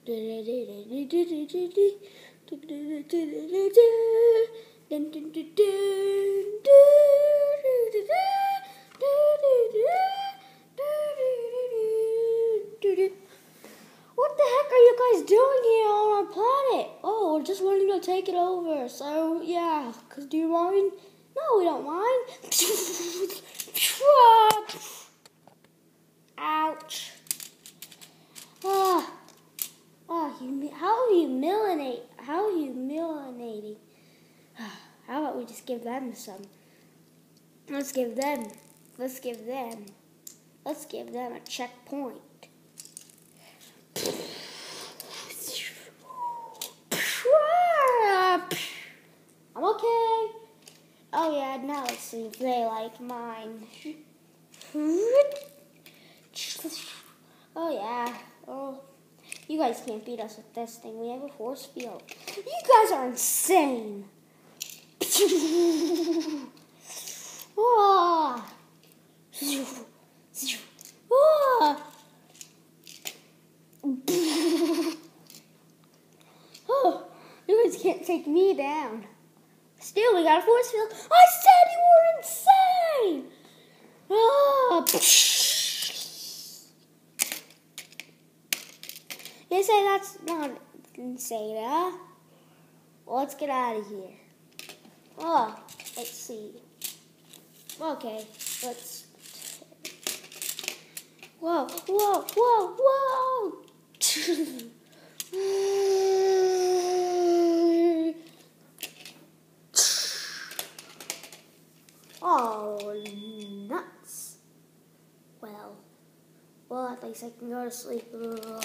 What the heck are you guys doing here on our planet? Oh, we're just wanting to take it over. So, yeah. Do you mind? No, we don't mind. Ouch. How humiliating. How about we just give them some? Let's give them a checkpoint. I'm okay. Oh yeah, now let's see if they like mine. Oh yeah. Oh, you guys can't beat us with this thing. We have a force field. You guys are insane. Oh. Oh, you guys can't take me down. Still, we got a force field. I said you were insane! Oh. You say that's not insane, huh? Well, let's get out of here. Oh, let's see. Okay, let's... Whoa, whoa, whoa, whoa! Oh, nuts. Well, at least I can go to sleep. Ugh.